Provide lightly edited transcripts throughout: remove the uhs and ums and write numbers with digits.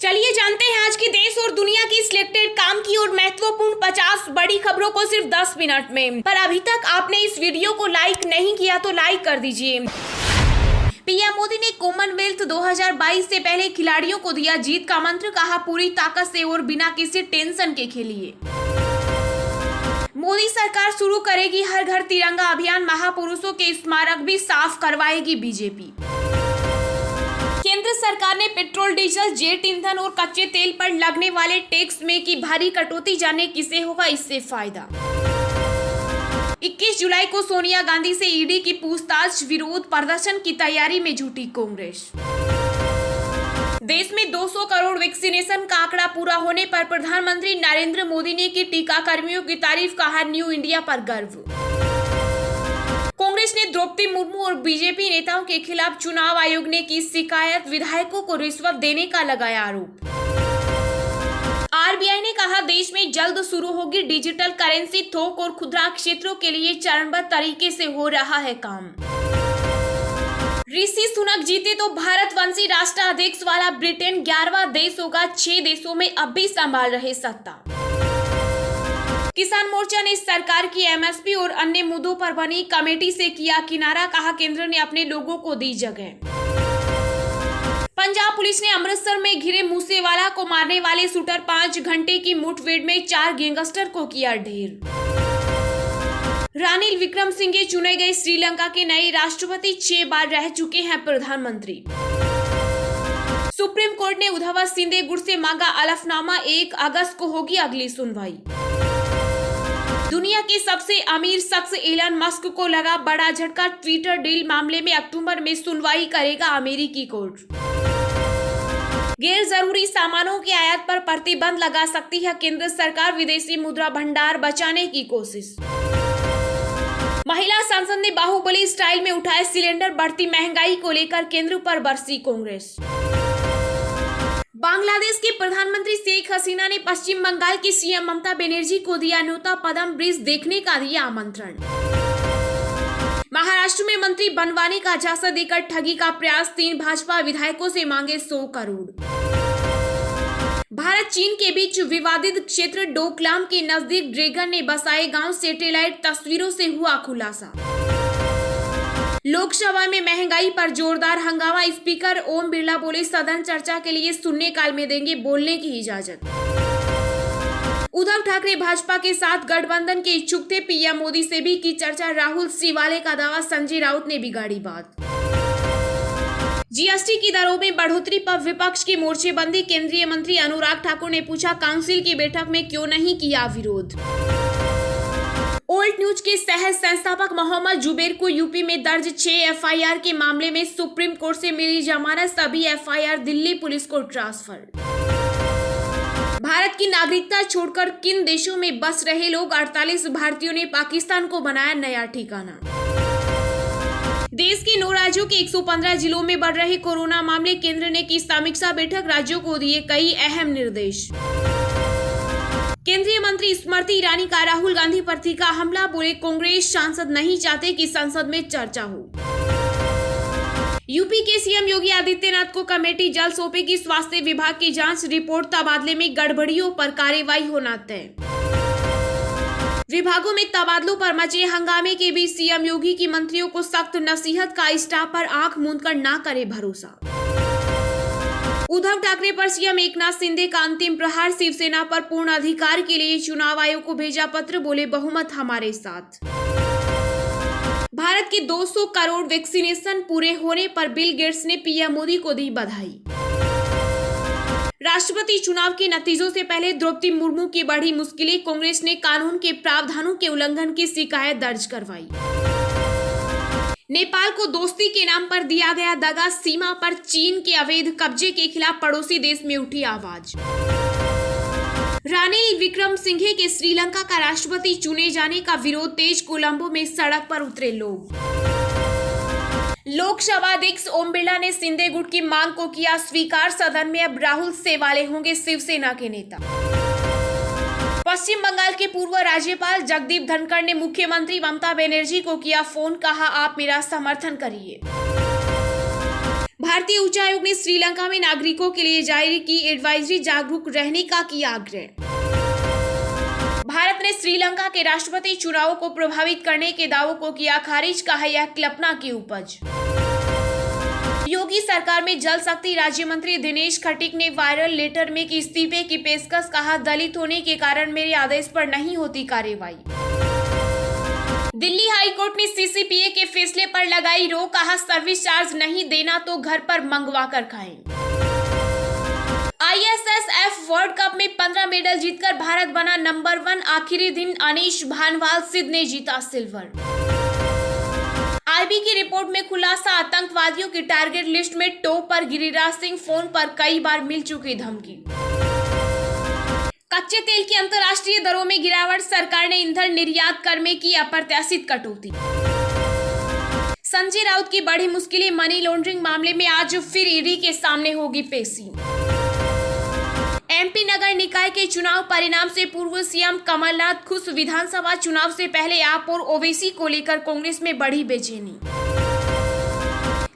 चलिए जानते हैं आज की देश और दुनिया की सिलेक्टेड काम की और महत्वपूर्ण 50 बड़ी खबरों को सिर्फ 10 मिनट में। पर अभी तक आपने इस वीडियो को लाइक नहीं किया तो लाइक कर दीजिए। पीएम मोदी ने कॉमनवेल्थ 2022 से पहले खिलाड़ियों को दिया जीत का मंत्र, कहा पूरी ताकत से और बिना किसी टेंशन के खेलिए। मोदी सरकार शुरू करेगी हर घर तिरंगा अभियान, महापुरुषों के स्मारक भी साफ करवाएगी बीजेपी। केंद्र सरकार ने पेट्रोल, डीजल, जेट ईंधन और कच्चे तेल पर लगने वाले टैक्स में की भारी कटौती, जाने किसे होगा इससे फायदा। 21 जुलाई को सोनिया गांधी से ईडी की पूछताछ, विरोध प्रदर्शन की तैयारी में जुटी कांग्रेस। देश में 200 करोड़ वैक्सीनेशन का आंकड़ा पूरा होने पर प्रधानमंत्री नरेंद्र मोदी ने की टीकाकर्मियों की तारीफ, कहा न्यू इंडिया पर गर्व। कांग्रेस ने द्रौपदी मुर्मू और बीजेपी नेताओं के खिलाफ चुनाव आयोग ने की शिकायत, विधायकों को रिश्वत देने का लगाया आरोप। आरबीआई ने कहा देश में जल्द शुरू होगी डिजिटल करेंसी, थोक और खुदरा क्षेत्रों के लिए चरणबद्ध तरीके से हो रहा है काम। ऋषि सुनक जीते तो भारतवंशी राष्ट्राध्यक्ष वाला ब्रिटेन 11वां देश होगा, 6 देशों में अब भी संभाल रहे सत्ता। किसान मोर्चा ने सरकार की एमएसपी और अन्य मुद्दों पर बनी कमेटी से किया किनारा, कहा केंद्र ने अपने लोगों को दी जगह। पंजाब पुलिस ने अमृतसर में घिरे मूसेवाला को मारने वाले शूटर 5 घंटे की मुठभेड़ में 4 गैंगस्टर को किया ढेर। रानिल विक्रमसिंघे चुने गए श्रीलंका के नए राष्ट्रपति, 6 बार रह चुके हैं प्रधानमंत्री। सुप्रीम कोर्ट ने उद्धव सिंह गुट से मांगा हलफनामा, 1 अगस्त को होगी अगली सुनवाई। दुनिया के सबसे अमीर शख्स एलन मस्क को लगा बड़ा झटका, ट्विटर डील मामले में अक्टूबर में सुनवाई करेगा अमेरिकी कोर्ट। गैर जरूरी सामानों की आयात पर प्रतिबंध लगा सकती है केंद्र सरकार, विदेशी मुद्रा भंडार बचाने की कोशिश। महिला सांसद ने बाहुबली स्टाइल में उठाए सिलेंडर, बढ़ती महंगाई को लेकर केंद्र पर बरसी कांग्रेस। बांग्लादेश के प्रधानमंत्री शेख हसीना ने पश्चिम बंगाल की सीएम ममता बनर्जी को दिया न्योता, पदम ब्रिज देखने का दिया आमंत्रण। महाराष्ट्र में मंत्री बनवाने का झांसा देकर ठगी का प्रयास, 3 भाजपा विधायकों से मांगे 100 करोड़। भारत चीन के बीच विवादित क्षेत्र डोकलाम के नजदीक ड्रैगन ने बसाए गांव, सैटेलाइट तस्वीरों से हुआ खुलासा। लोकसभा में महंगाई पर जोरदार हंगामा, स्पीकर ओम बिरला बोले सदन चर्चा के लिए शून्यकाल में देंगे बोलने की इजाजत। उद्धव ठाकरे भाजपा के साथ गठबंधन के इच्छुक थे, पीएम मोदी से भी की चर्चा, राहुल सिवाले का दावा, संजय राउत ने बिगाड़ी बात। जीएसटी की दरों में बढ़ोतरी पर विपक्ष की मोर्चेबंदी, केंद्रीय मंत्री अनुराग ठाकुर ने पूछा काउंसिल की बैठक में क्यों नहीं किया विरोध। ओल्ड न्यूज के सह संस्थापक मोहम्मद जुबैर को यूपी में दर्ज 6 एफआईआर के मामले में सुप्रीम कोर्ट से मिली जमानत, सभी एफआईआर दिल्ली पुलिस को ट्रांसफर। भारत की नागरिकता छोड़कर किन देशों में बस रहे लोग, 48 भारतीयों ने पाकिस्तान को बनाया नया ठिकाना। देश के 9 राज्यों के 115 जिलों में बढ़ रहे कोरोना मामले, केंद्र ने की समीक्षा बैठक, राज्यों को दिए कई अहम निर्देश। केंद्रीय मंत्री स्मृति ईरानी का राहुल गांधी पर तीखा हमला, बोले कांग्रेस सांसद नहीं चाहते कि संसद में चर्चा हो। यूपी के सीएम योगी आदित्यनाथ को कमेटी जल्द सौंपेगी, स्वास्थ्य विभाग की जांच रिपोर्ट, तबादले में गड़बड़ियों पर कार्रवाई होना तय। विभागों में तबादलों पर मचे हंगामे के बीच सीएम योगी की मंत्रियों को सख्त नसीहत, का स्टाफ पर आंख मूंदकर ना करे भरोसा। उद्धव ठाकरे पर सीएम एकनाथ शिंदे का अंतिम प्रहार, शिवसेना पर पूर्ण अधिकार के लिए चुनाव आयोग को भेजा पत्र, बोले बहुमत हमारे साथ। भारत के 200 करोड़ वैक्सीनेशन पूरे होने पर बिल गेट्स ने पीएम मोदी को दी बधाई। राष्ट्रपति चुनाव के नतीजों से पहले द्रौपदी मुर्मू की बढ़ी मुश्किलें, कांग्रेस ने कानून के प्रावधानों के उल्लंघन की शिकायत दर्ज करवाई। नेपाल को दोस्ती के नाम पर दिया गया दगा, सीमा पर चीन के अवैध कब्जे के खिलाफ पड़ोसी देश में उठी आवाज। रानिल विक्रमसिंघे के श्रीलंका का राष्ट्रपति चुने जाने का विरोध तेज, कोलंबो में सड़क पर उतरे लोग। लोकसभा अध्यक्ष ओम बिरला ने सिंधे गुट की मांग को किया स्वीकार, सदन में अब राहुल सिवाले होंगे शिवसेना के नेता। पश्चिम बंगाल के पूर्व राज्यपाल जगदीप धनखड़ ने मुख्यमंत्री ममता बनर्जी को किया फोन, कहा आप मेरा समर्थन करिए। भारतीय उच्चायोग ने श्रीलंका में नागरिकों के लिए जारी की एडवाइजरी, जागरूक रहने का किया आग्रह। भारत ने श्रीलंका के राष्ट्रपति चुनावों को प्रभावित करने के दावों को किया खारिज, कहा यह कल्पना की उपज। योगी सरकार में जल शक्ति राज्य मंत्री दिनेश खटीक ने वायरल लेटर में की इस्तीफे की पेशकश, कहा दलित होने के कारण मेरे आदेश पर नहीं होती कार्रवाई। दिल्ली हाई कोर्ट ने सीसीपीए के फैसले पर लगाई रोक, कहा सर्विस चार्ज नहीं देना तो घर पर मंगवा कर खाएं। ISSF वर्ल्ड कप में 15 मेडल जीतकर भारत बना नंबर 1। आखिरी दिन अनीश भानवाल सिद्ध ने जीता सिल्वर। IB की रिपोर्ट में खुलासा, आतंकवादियों की टारगेट लिस्ट में टॉप पर गिरिराज सिंह, फोन पर कई बार मिल चुकी धमकी। कच्चे तेल की अंतर्राष्ट्रीय दरों में गिरावट, सरकार ने ईंधन निर्यात कर में की अप्रत्याशित कटौती। संजय राउत की बड़ी मुश्किलें, मनी लॉन्ड्रिंग मामले में आज फिर ईडी के सामने होगी पेशी। MP नगर निकाय के चुनाव परिणाम से पूर्व सीएम कमलनाथ खुश, विधानसभा चुनाव से पहले आप और ओवैसी को लेकर कांग्रेस में बढ़ी बेचैनी।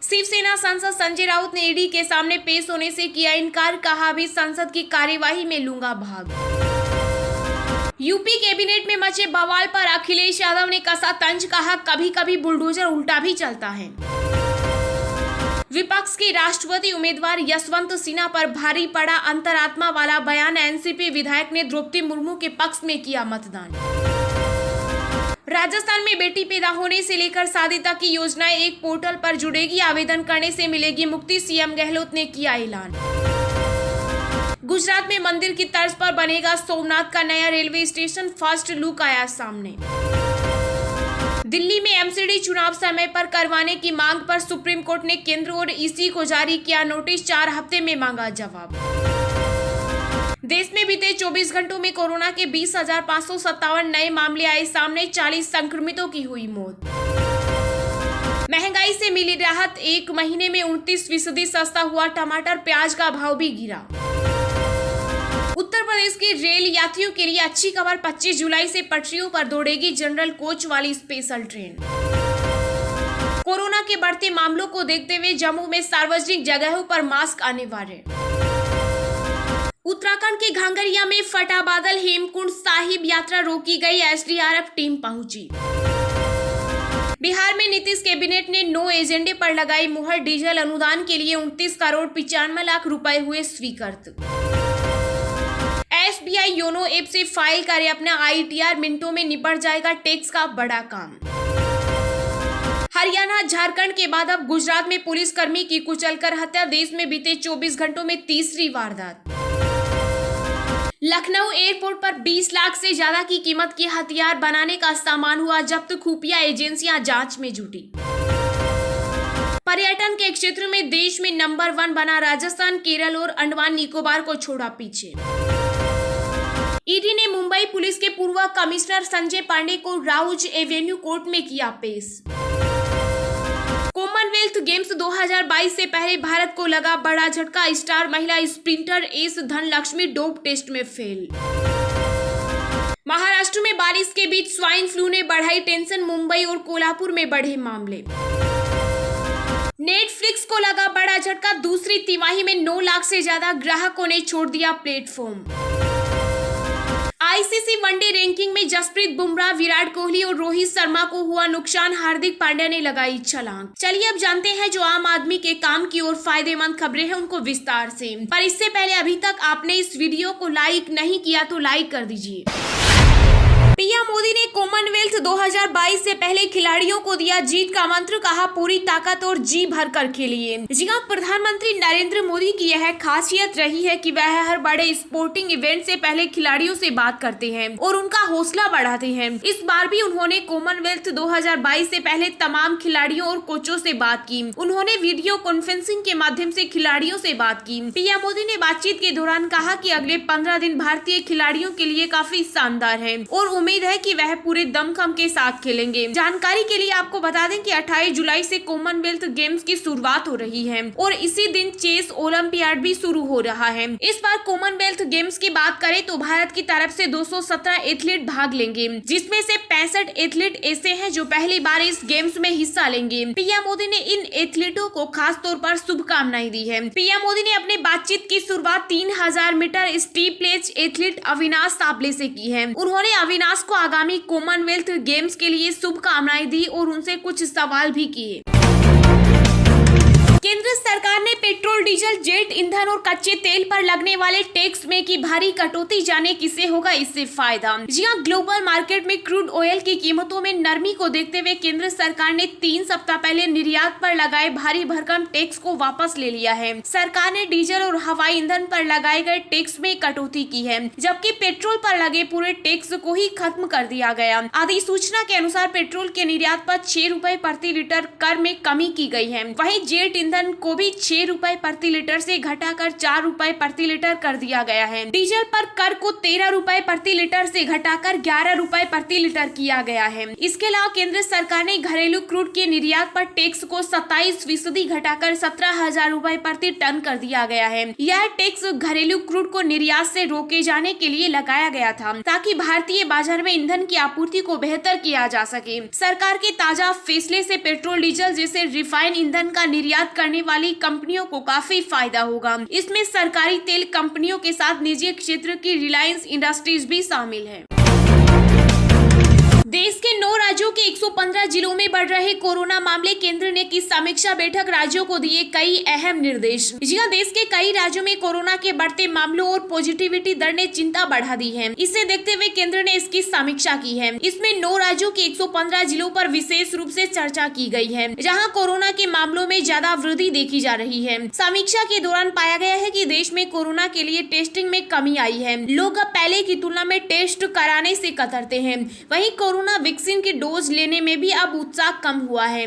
शिवसेना सांसद संजय राउत ने ईडी के सामने पेश होने से किया इनकार, कहा अभी संसद की कार्यवाही में लूंगा भाग। यूपी कैबिनेट में मचे बवाल पर अखिलेश यादव ने कसा तंज, कहा कभी कभी बुलडोजर उल्टा भी चलता है। विपक्ष के राष्ट्रपति उम्मीदवार यशवंत सिन्हा पर भारी पड़ा अंतरात्मा वाला बयान, एनसीपी विधायक ने द्रौपदी मुर्मू के पक्ष में किया मतदान। राजस्थान में बेटी पैदा होने से लेकर शादी तक की योजनाएं एक पोर्टल पर जुड़ेगी, आवेदन करने से मिलेगी मुक्ति, सीएम गहलोत ने किया ऐलान। गुजरात में मंदिर की तर्ज पर बनेगा सोमनाथ का नया रेलवे स्टेशन, फर्स्ट लुक आया सामने। दिल्ली में एमसीडी चुनाव समय पर करवाने की मांग पर सुप्रीम कोर्ट ने केंद्र और ईसी को जारी किया नोटिस, 4 हफ्ते में मांगा जवाब। देश में बीते 24 घंटों में कोरोना के 20,557 नए मामले आए सामने, 40 संक्रमितों की हुई मौत। महंगाई से मिली राहत, 1 महीने में 29% सस्ता हुआ टमाटर, प्याज का भाव भी गिरा। उत्तर प्रदेश के रेल यात्रियों के लिए अच्छी खबर, 25 जुलाई से पटरियों पर दौड़ेगी जनरल कोच वाली स्पेशल ट्रेन। कोरोना के बढ़ते मामलों को देखते हुए जम्मू में सार्वजनिक जगहों पर मास्क अनिवार्य। उत्तराखंड के घांगरिया में फटा बादल, हेमकुंड साहिब यात्रा रोकी गई, SDRF टीम पहुंची। बिहार में नीतीश कैबिनेट ने नो एजेंडे पर लगाई मुहर, डीजल अनुदान के लिए 29 करोड़ 95 लाख रुपए हुए स्वीकृत। SBI योनो ऐप से फाइल करे अपना ITR, मिनटों में निपट जाएगा टैक्स का बड़ा काम। हरियाणा झारखंड के बाद अब गुजरात में पुलिसकर्मी की कुचलकर हत्या, देश में बीते 24 घंटों में तीसरी वारदात। लखनऊ एयरपोर्ट पर 20 लाख से ज्यादा की कीमत के हथियार बनाने का सामान हुआ जब्त, खुफिया एजेंसियां जांच में जुटी। पर्यटन के क्षेत्र में देश में नंबर 1 बना राजस्थान, केरल और अंडमान निकोबार को छोड़ा पीछे। ईडी ने मुंबई पुलिस के पूर्व कमिश्नर संजय पांडे को राउज एवेन्यू कोर्ट में किया पेश। कॉमनवेल्थ गेम्स 2022 से पहले भारत को लगा बड़ा झटका, स्टार महिला sprinter S Dhanalakshmi dope test में फेल। महाराष्ट्र में बारिश के बीच स्वाइन फ्लू ने बढ़ाई टेंशन, मुंबई और कोल्हापुर में बढ़े मामले। नेटफ्लिक्स को लगा बड़ा झटका, दूसरी तिमाही में 9 लाख से ज्यादा ग्राहकों ने छोड़ दिया प्लेटफॉर्म। ICC वनडे रैंकिंग में जसप्रीत बुमराह, विराट कोहली और रोहित शर्मा को हुआ नुकसान, हार्दिक पांड्या ने लगाई छलांग। चलिए अब जानते हैं जो आम आदमी के काम की और फायदेमंद खबरें हैं उनको विस्तार से। पर इससे पहले अभी तक आपने इस वीडियो को लाइक नहीं किया तो लाइक कर दीजिए। पीएम मोदी ने कॉमनवेल्थ 2022 से पहले खिलाड़ियों को दिया जीत का मंत्र, कहा पूरी ताकत और जी भर कर खेलिए। जी हां, प्रधानमंत्री नरेंद्र मोदी की यह खासियत रही है कि वह हर बड़े स्पोर्टिंग इवेंट से पहले खिलाड़ियों से बात करते हैं और उनका हौसला बढ़ाते हैं। इस बार भी उन्होंने कॉमनवेल्थ 2022 से पहले तमाम खिलाड़ियों और कोचों से बात की। उन्होंने वीडियो कॉन्फ्रेंसिंग के माध्यम से खिलाड़ियों से बात की। पीएम मोदी ने बातचीत के दौरान कहा कि अगले 15 दिन भारतीय खिलाड़ियों के लिए काफी शानदार है और उम्मीद उम्मीद है कि वह पूरे दमखम के साथ खेलेंगे। जानकारी के लिए आपको बता दें कि 28 जुलाई से कॉमनवेल्थ गेम्स की शुरुआत हो रही है और इसी दिन चेस ओलंपियाड भी शुरू हो रहा है। इस बार कॉमनवेल्थ गेम्स की बात करें तो भारत की तरफ से 217 एथलीट भाग लेंगे, जिसमें से 65 एथलीट ऐसे हैं जो पहली बार इस गेम्स में हिस्सा लेंगे। पीएम मोदी ने इन एथलीटों को खास तौर पर शुभकामनाएं दी है। पीएम मोदी ने अपने बातचीत की शुरुआत 3000 मीटर स्टीपलेज एथलीट अविनाश साबले से की है। उन्होंने अविनाश को आगामी कॉमनवेल्थ गेम्स के लिए शुभकामनाएं दी और उनसे कुछ सवाल भी किए। केंद्र सरकार ने पेट्रोल, डीजल, जेट ईंधन और कच्चे तेल पर लगने वाले टैक्स में की भारी कटौती, जाने किसे होगा इससे फायदा। जी हां, ग्लोबल मार्केट में क्रूड ऑयल की कीमतों में नरमी को देखते हुए केंद्र सरकार ने 3 सप्ताह पहले निर्यात पर लगाए भारी भरकम टैक्स को वापस ले लिया है। सरकार ने डीजल और हवाई ईंधन पर लगाए गए टैक्स में कटौती की है, जबकि पेट्रोल पर लगे पूरे टैक्स को ही खत्म कर दिया गया। अधिसूचना के अनुसार पेट्रोल के निर्यात पर 6 रुपए प्रति लीटर कर में कमी की गई है। वहीं जेट ईंधन को भी 6 रुपए प्रति लीटर से घटाकर 4 रुपए प्रति लीटर कर दिया गया है। डीजल पर कर को 13 रुपए प्रति लीटर से घटाकर 11 रुपए प्रति लीटर किया गया है। इसके अलावा केंद्र सरकार ने घरेलू क्रूड के निर्यात पर टैक्स को 27% घटाकर 17,000 रुपए प्रति टन कर दिया गया है। यह टैक्स घरेलू क्रूड को निर्यात से रोके जाने के लिए लगाया गया था, ताकि भारतीय बाजार में ईंधन की आपूर्ति को बेहतर किया जा सके। सरकार के ताजा फैसले से पेट्रोल, डीजल जैसे रिफाइंड ईंधन का निर्यात करने वाली कंपनियों को काफी फायदा होगा। इसमें सरकारी तेल कंपनियों के साथ निजी क्षेत्र की रिलायंस इंडस्ट्रीज भी शामिल है। देश के 9 राज्यों के 115 जिलों में बढ़ रहे कोरोना मामले, केंद्र ने की समीक्षा बैठक, राज्यों को दिए कई अहम निर्देश। जी हां, देश के कई राज्यों में कोरोना के बढ़ते मामलों और पॉजिटिविटी दर ने चिंता बढ़ा दी है। इसे देखते हुए केंद्र ने इसकी समीक्षा की है। इसमें 9 राज्यों के 115 जिलों पर विशेष रूप से चर्चा की गई है, जहाँ कोरोना के मामलों में ज्यादा वृद्धि देखी जा रही है। समीक्षा के दौरान पाया गया है कि देश में कोरोना के लिए टेस्टिंग में कमी आई है। लोग अब पहले की तुलना में टेस्ट कराने से कतरते हैं। वहीं कोरोना वैक्सीन की डोज लेने में भी अब उत्साह कम हुआ है।